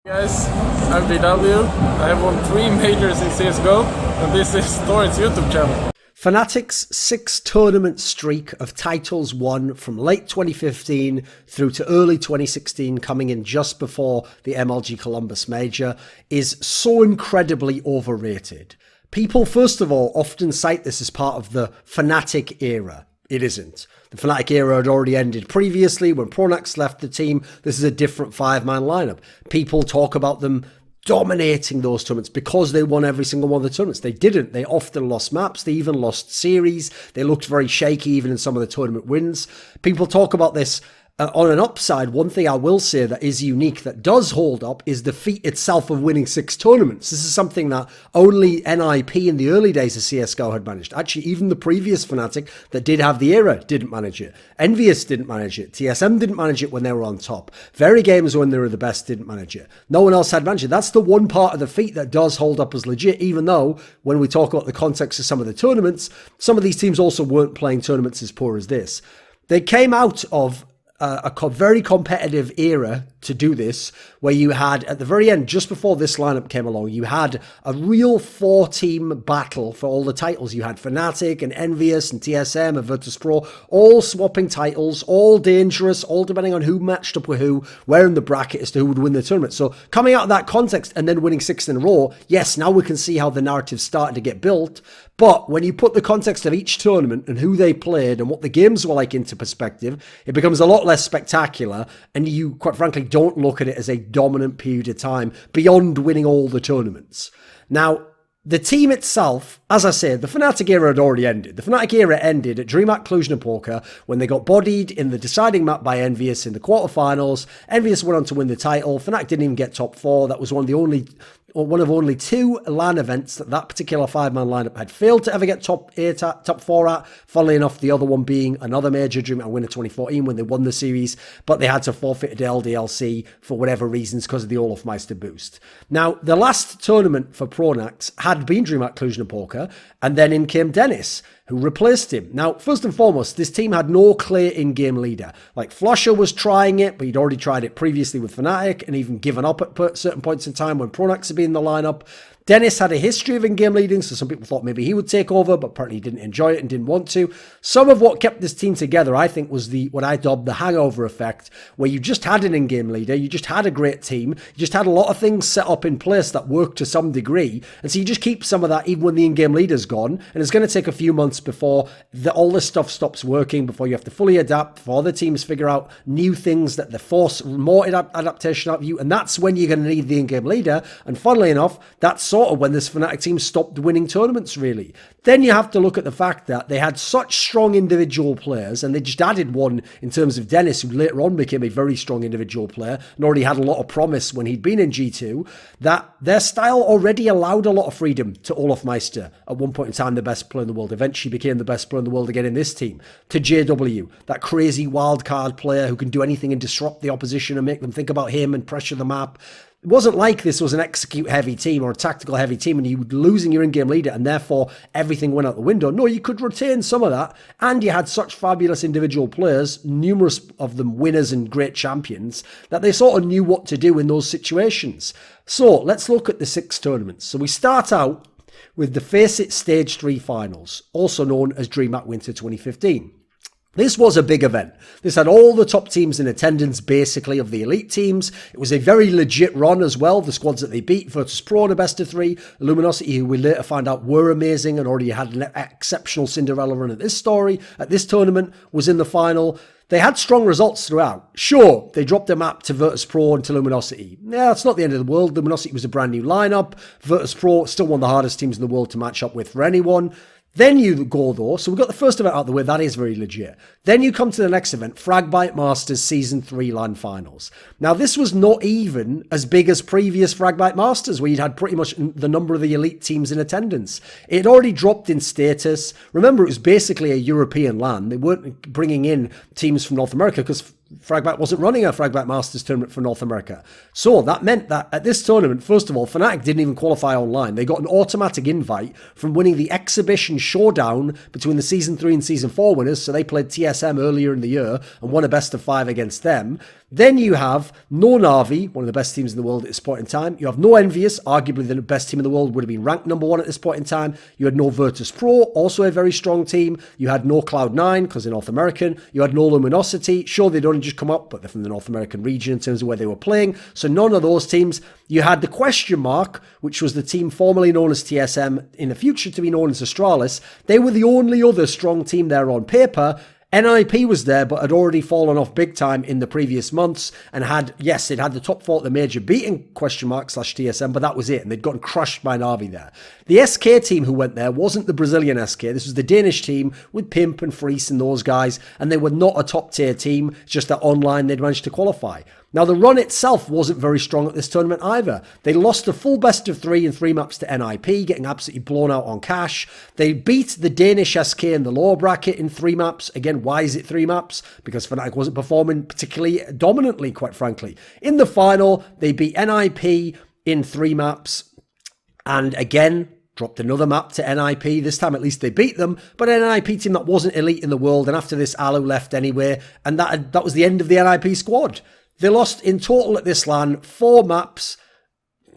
Guys, I'm DW. I have won 3 majors in CSGO, and this is Thorin's YouTube channel. FNATIC's 6-tournament streak of titles won from late 2015 through to early 2016, coming in just before the MLG Columbus Major, is so incredibly overrated. People, first of all, often cite this as part of the FNATIC era. It isn't. The FNATIC era had already ended previously when Pronax left the team. This is a different 5-man lineup. People talk about them dominating those tournaments because they won every single one of the tournaments. They didn't. They often lost maps. They even lost series. They looked very shaky even in some of the tournament wins. People talk about this. On an upside, one thing I will say that is unique, that does hold up, is the feat itself of winning 6 tournaments. This is something that only NIP in the early days of CSGO had managed. Actually, even the previous FNATIC that did have the era didn't manage it. Envious didn't manage it. TSM didn't manage it when they were on top. Very Games, when they were the best, didn't manage it. No one else had managed it. That's the one part of the feat that does hold up as legit, even though when we talk about the context of some of the tournaments, some of these teams also weren't playing tournaments as poor as this. They came out of a very competitive era to do this, where you had, at the very end, just before this lineup came along, you had a real 4-team battle for all the titles. You had FNATIC and Envious and TSM and Virtus.pro, all swapping titles, all dangerous, all depending on who matched up with who, where in the bracket as to who would win the tournament. So coming out of that context and then winning 6 in a row, yes, now we can see how the narrative's starting to get built. But when you put the context of each tournament and who they played and what the games were like into perspective, it becomes a lot less spectacular, and you, quite frankly, don't look at it as a dominant period of time beyond winning all the tournaments. Now, the team itself, as I said, the FNATIC era had already ended. The FNATIC era ended at DreamHack Cluj-Napoca when they got bodied in the deciding map by Envious in the quarterfinals. Envious went on to win the title. FNATIC didn't even get top 4. That was one of only 2 LAN events that particular 5-man lineup had failed to ever get top 4 at. Funnily enough, the other one being another major, DreamHack winner 2014, when they won the series, but they had to forfeit to LDLC for whatever reasons because of the Olofmeister boost. Now, the last tournament for Pronax had been DreamHack Cluj-Napoca, and then in came Dennis, who replaced him. Now, first and foremost, this team had no clear in-game leader. Like, Flusher was trying it, but he'd already tried it previously with FNATIC and even given up at certain points in time when Pronax had been in the lineup. Dennis had a history of in-game leading, so some people thought maybe he would take over, but apparently he didn't enjoy it and didn't want to. Some of what kept this team together, I think, was what I dubbed the hangover effect, where you just had an in-game leader, you just had a great team, you just had a lot of things set up in place that worked to some degree, and so you just keep some of that even when the in-game leader's gone, and it's going to take a few months before all this stuff stops working, before you have to fully adapt, before other teams figure out new things that they force more adaptation out of you, and that's when you're going to need the in-game leader. And funnily enough, that's sort of when this FNATIC team stopped winning tournaments, really. Then you have to look at the fact that they had such strong individual players, and they just added one in terms of Dennis, who later on became a very strong individual player and already had a lot of promise when he'd been in G2, that their style already allowed a lot of freedom to Olofmeister, at one point in time the best player in the world, eventually became the best player in the world again in this team, to JW, that crazy wildcard player who can do anything and disrupt the opposition and make them think about him and pressure the map. It wasn't like this was an execute-heavy team or a tactical-heavy team and you were losing your in-game leader and therefore everything went out the window. No, you could retain some of that, and you had such fabulous individual players, numerous of them winners and great champions, that they sort of knew what to do in those situations. So let's look at the 6 tournaments. So we start out with the FACEIT Stage 3 Finals, also known as DreamHack Winter 2015. This was a big event. This had all the top teams in attendance, basically, of the elite teams. It was a very legit run as well. The squads that they beat, Virtus.pro in a best of 3, Luminosity, who we later found out were amazing and already had an exceptional Cinderella run at this tournament, was in the final. They had strong results throughout. Sure, they dropped their map to Virtus.pro and to Luminosity. Yeah, that's not the end of the world. Luminosity was a brand new lineup. Virtus.pro, still one of the hardest teams in the world to match up with for anyone. Then you go, though, so we've got the first event out of the way, that is very legit. Then you come to the next event, Fragbite Masters Season 3 LAN Finals. Now, this was not even as big as previous Fragbite Masters, where you'd had pretty much the number of the elite teams in attendance. It had already dropped in status. Remember, it was basically a European LAN. They weren't bringing in teams from North America because Fragbite wasn't running a Fragbite Masters tournament for North America. So that meant that at this tournament, first of all, FNATIC didn't even qualify online. They got an automatic invite from winning the exhibition showdown between the Season 3 and Season 4 winners. So they played TSM earlier in the year and won a best of 5 against them. Then you have no Na'Vi, one of the best teams in the world at this point in time. You have no Envious, arguably the best team in the world, would have been ranked number 1 at this point in time. You had no Virtus.pro, also a very strong team. You had no Cloud9, because they're North American. You had no Luminosity. Sure, they'd only just come up, but they're from the North American region in terms of where they were playing. So none of those teams. You had the question mark, which was the team formerly known as TSM, in the future to be known as Astralis. They were the only other strong team there on paper. NIP was there, but had already fallen off big time in the previous months and had, yes, it had the top 4 at the major beating question mark / TSM, but that was it. And they'd gotten crushed by Na'Vi there. The SK team who went there wasn't the Brazilian SK. This was the Danish team with Pimp and Freese and those guys. And they were not a top tier team. It's just that online they'd managed to qualify. Now, the run itself wasn't very strong at this tournament either. They lost a full best of 3 in 3 maps to NIP, getting absolutely blown out on cash. They beat the Danish SK in the lower bracket in 3 maps. Again, why is it 3 maps? Because FNATIC wasn't performing particularly dominantly, quite frankly. In the final, they beat NIP in 3 maps. And again, dropped another map to NIP. This time, at least, they beat them. But an NIP team that wasn't elite in the world. And after this, Alu left anyway. And that was the end of the NIP squad. They lost in total at this LAN 4 maps.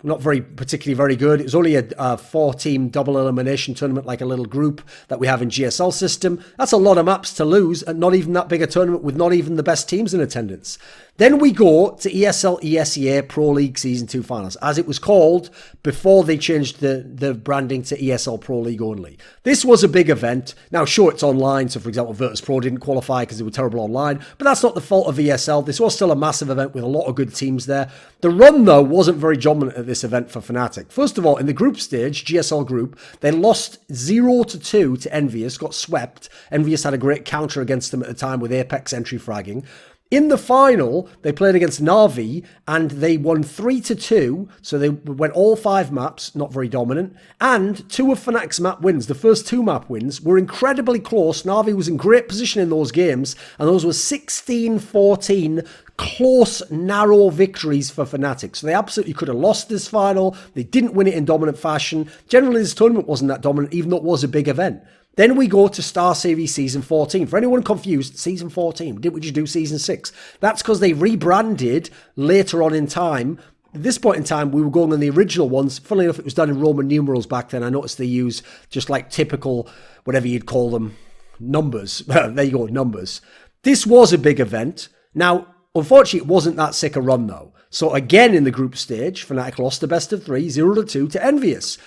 Not particularly very good. It was only a 4-team double elimination tournament, like a little group that we have in GSL system. That's a lot of maps to lose, and not even that big a tournament with not even the best teams in attendance. Then we go to ESL ESEA Pro League Season 2 Finals, as it was called before they changed the branding to ESL Pro League only. This was a big event. Now, sure, it's online, so for example, Virtus.pro didn't qualify because they were terrible online, but that's not the fault of ESL. This was still a massive event with a lot of good teams there. The run, though, wasn't very dominant at this event for FNATIC. First of all, in the group stage, GSL group, they lost 0-2 to Envious, got swept. Envious had a great counter against them at the time with Apex entry fragging. In the final, they played against Na'Vi and they won 3-2. So they went all 5 maps, not very dominant. And 2 of FNATIC's map wins, the first 2 map wins, were incredibly close. Na'Vi was in great position in those games. And those were 16-14 close, narrow victories for FNATIC. So they absolutely could have lost this final. They didn't win it in dominant fashion. Generally, this tournament wasn't that dominant, even though it was a big event. Then we go to Star Series Season 14. For anyone confused, Season 14, didn't we just do Season 6? That's because they rebranded later on in time. At this point in time, we were going on the original ones. Funnily enough, it was done in Roman numerals back then. I noticed they use just like typical, whatever you'd call them, numbers. There you go, numbers. This was a big event. Now, unfortunately, it wasn't that sick a run, though. So again, in the group stage, FNATIC lost the best of 3, 0-2 to Envious.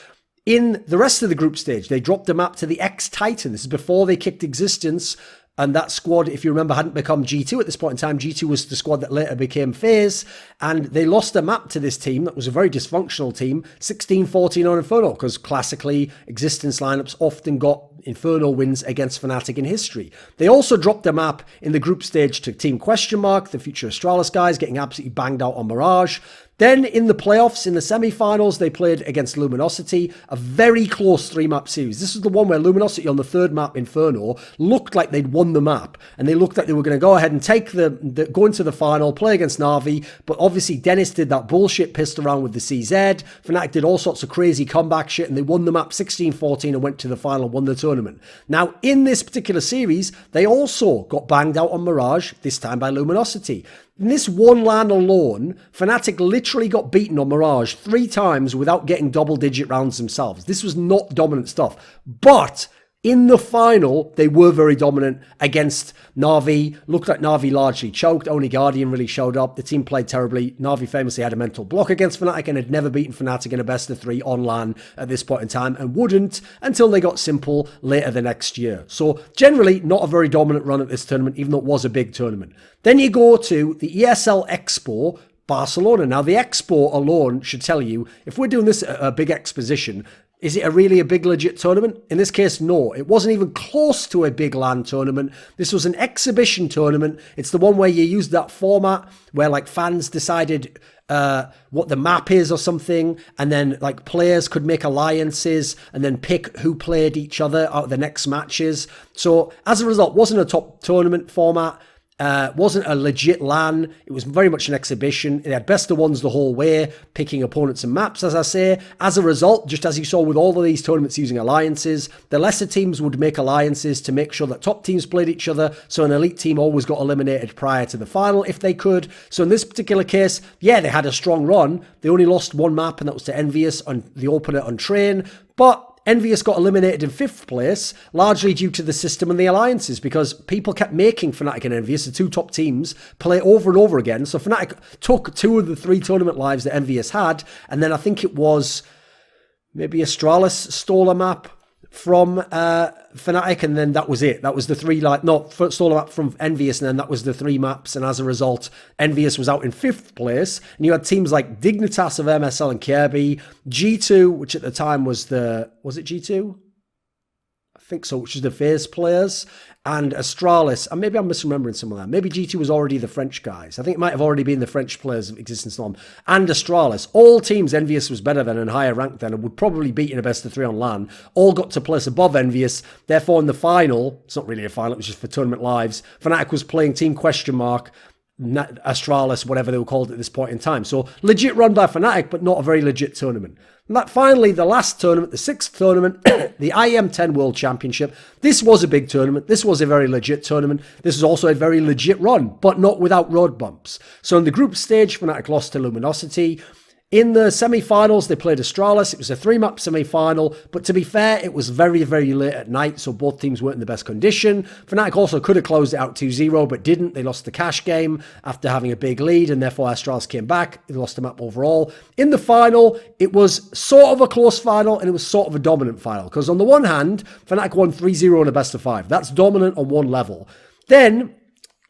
In the rest of the group stage, they dropped a map to the X-Titan. This is before they kicked existence. And that squad, if you remember, hadn't become G2 at this point in time. G2 was the squad that later became FaZe. And they lost a map to this team that was a very dysfunctional team, 16-14 on Inferno, because classically, existence lineups often got Inferno wins against FNATIC in history. They also dropped a map in the group stage to Team Question Mark, the future Astralis guys, getting absolutely banged out on Mirage. Then in the playoffs, in the semi-finals, they played against Luminosity, a very close 3-map series. This is the one where Luminosity on the 3rd map, Inferno, looked like they'd won the map. And they looked like they were going to go ahead and take go into the final, play against Na'Vi. But obviously, Dennis did that bullshit pissed around with the CZ. FNATIC did all sorts of crazy comeback shit, and they won the map 16-14 and went to the final, won the tournament. Now, in this particular series, they also got banged out on Mirage, this time by Luminosity. In this one LAN alone, FNATIC literally got beaten on Mirage 3 times without getting double-digit rounds themselves. This was not dominant stuff. But in the final, they were very dominant against Na'Vi. Looked like Na'Vi largely choked. Only Guardian really showed up. The team played terribly. Na'Vi famously had a mental block against FNATIC and had never beaten FNATIC in a best of 3 on LAN at this point in time, and wouldn't until they got Simple later the next year. So generally, not a very dominant run at this tournament, even though it was a big tournament. Then you go to the ESL Expo, Barcelona. Now, the Expo alone should tell you, if we're doing this at a big exposition, is it really a big legit tournament? In this case, no. It wasn't even close to a big LAN tournament. This was an exhibition tournament. It's the one where you used that format where like fans decided what the map is or something, and then like players could make alliances and then pick who played each other out of the next matches. So as a result, it wasn't a top tournament format. Wasn't a legit LAN. It was very much an exhibition. They had best of ones the whole way, picking opponents and maps, as I say. As a result, just as you saw with all of these tournaments using alliances, the lesser teams would make alliances to make sure that top teams played each other, so an elite team always got eliminated prior to the final if they could. So in this particular case, yeah, they had a strong run. They only lost one map, and that was to Envious on the opener on Train, but Envious got eliminated in 5th place, largely due to the system and the alliances, because people kept making FNATIC and Envious, the two top teams, play over and over again. So FNATIC took 2 of the 3 tournament lives that Envious had, and then I think it was maybe Astralis stole a map from FNATIC, and then that was it. That was the 3, stole a map from Envious, and then that was the 3 maps, and as a result, Envious was out in 5th place, and you had teams like Dignitas of MSL and Kirby, G2, which at the time was it G2? I think so, which is the FaZe players, and Astralis, and maybe I'm misremembering some of that. Maybe G2 was already the French guys. I think it might have already been the French players of Existence Norm, and Astralis. All teams Envious was better than and higher ranked than, and would probably beat in a best of 3 on LAN, all got to place above Envious. Therefore, in the final, it's not really a final, it was just for tournament lives, FNATIC was playing Team Question Mark, Astralis, whatever they were called at this point in time. So legit run by FNATIC, but not a very legit tournament. And that finally, the last tournament, the 6th tournament, the IM10 World Championship. This was a big tournament. This was a very legit tournament. This was also a very legit run, but not without road bumps. So in the group stage, FNATIC lost to Luminosity. In the semi-finals, they played Astralis. It was a 3-map semi-final, but to be fair, it was very, very late at night, so both teams weren't in the best condition. FNATIC also could have closed it out 2-0, but didn't. They lost the cash game after having a big lead, and therefore Astralis came back. They lost the map overall. In the final, it was sort of a close final, and it was sort of a dominant final, because on the one hand, FNATIC won 3-0 in a best of 5. That's dominant on one level. Then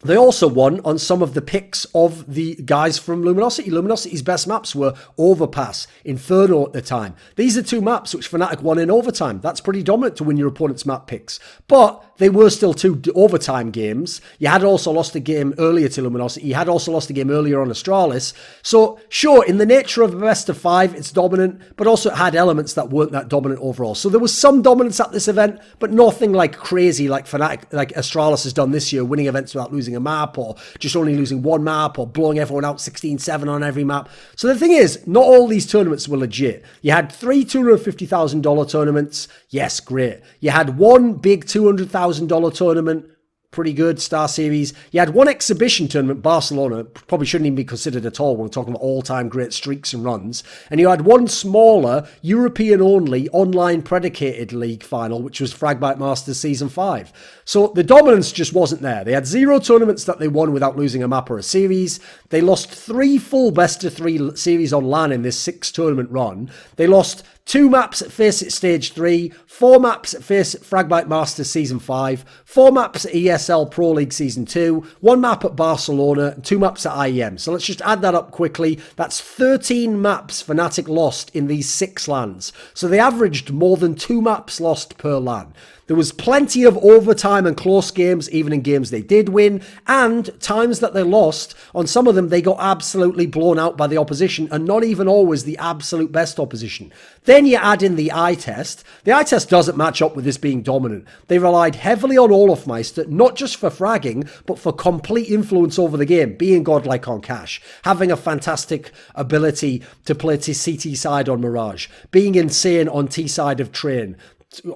they also won on some of the picks of the guys from Luminosity. Luminosity's best maps were Overpass, Inferno at the time. These are 2 maps which FNATIC won in overtime. That's pretty dominant to win your opponent's map picks. But they were still 2 overtime games. You had also lost a game earlier to Luminosity. You had also lost a game earlier on Astralis. So sure, in the nature of a best of 5, it's dominant, but also it had elements that weren't that dominant overall. So there was some dominance at this event, but nothing like crazy like FNATIC, like Astralis has done this year, winning events without losing a map, or just only losing 1 map, or blowing everyone out 16-7 on every map. So the thing is, not all these tournaments were legit. You had 3 $250,000 tournaments. Yes, great. You had 1 big $200,000 tournament. Pretty good, Star Series. You had 1 exhibition tournament, Barcelona, probably shouldn't even be considered at all when we're talking about all-time great streaks and runs. And you had 1 smaller, European-only, online predicated league final, which was Fragbite Masters Season 5. So the dominance just wasn't there. They had 0 tournaments that they won without losing a map or a series. They lost 3 full best-of-3 series on LAN in this 6-tournament run. They lost 2 maps at FACEIT Stage 3, 4 maps at FACEIT Fragbite Masters Season 5, 4 maps at ESL Pro League Season 2, 1 map at Barcelona, and 2 maps at IEM. So let's just add that up quickly. That's 13 maps FNATIC lost in these 6 LANs. So they averaged more than 2 maps lost per LAN. There was plenty of overtime and close games, even in games they did win, and times that they lost, on some of them they got absolutely blown out by the opposition, and not even always the absolute best opposition. Then you add in the eye test. The eye test doesn't match up with this being dominant. They relied heavily on Olafmeister, not just for fragging, but for complete influence over the game, being godlike on cash, having a fantastic ability to play to CT side on Mirage, being insane on T side of Train.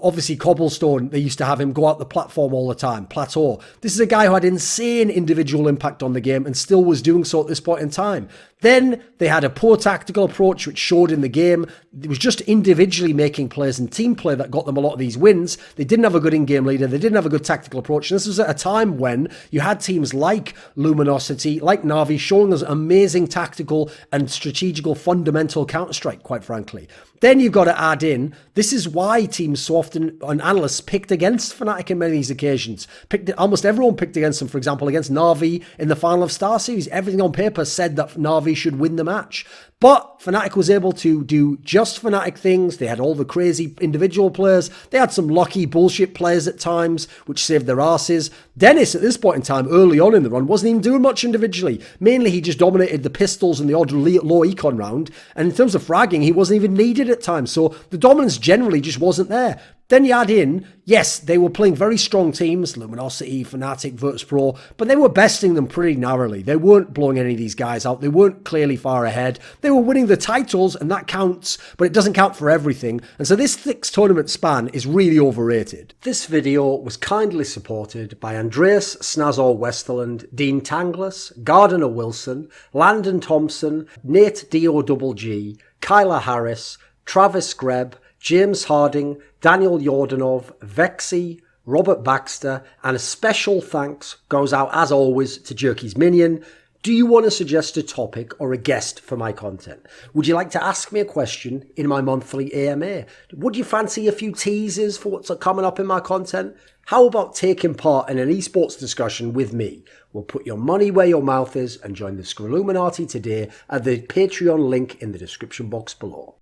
Obviously, Cobblestone, they used to have him go out the platform all the time. Plateau. This is a guy who had insane individual impact on the game and still was doing so at this point in time. Then they had a poor tactical approach, which showed in the game. It was just individually making plays and team play that got them a lot of these wins. They didn't have a good in-game leader. They didn't have a good tactical approach. And this was at a time when you had teams like Luminosity, like Na'Vi, showing us amazing tactical and strategical fundamental Counter-Strike, quite frankly. Then you've got to add in, this is why teams so often, and analysts, picked against FNATIC in many of these occasions. Almost everyone picked against them, for example, against Na'Vi in the final of Star Series. Everything on paper said that Na'Vi should win the match. But FNATIC was able to do just FNATIC things. They had all the crazy individual players. They had some lucky bullshit players at times, which saved their asses. Dennis, at this point in time, early on in the run, wasn't even doing much individually. Mainly, he just dominated the pistols and the odd low econ round. And in terms of fragging, he wasn't even needed at times. So the dominance generally just wasn't there. Then you add in, yes, they were playing very strong teams, Luminosity, FNATIC, Virtus.pro, but they were besting them pretty narrowly. They weren't blowing any of these guys out. They weren't clearly far ahead. They were winning the titles, and that counts, but it doesn't count for everything. And so this 6-tournament span is really overrated. This video was kindly supported by Andreas, Snazore, Westerlund, Dean Tanglis, Gardner Wilson, Landon Thompson, NateDOhDoubleG, Kyla Harris, Travis Greb, James Harding, Daniel Yordanov, VeXii, Robert Baxter, and a special thanks goes out as always to Jerky's Minion. Do you want to suggest a topic or a guest for my content? Would you like to ask me a question in my monthly AMA? Would you fancy a few teasers for what's coming up in my content? How about taking part in an esports discussion with me? We'll put your money where your mouth is and join the Scrilluminati today at the Patreon link in the description box below.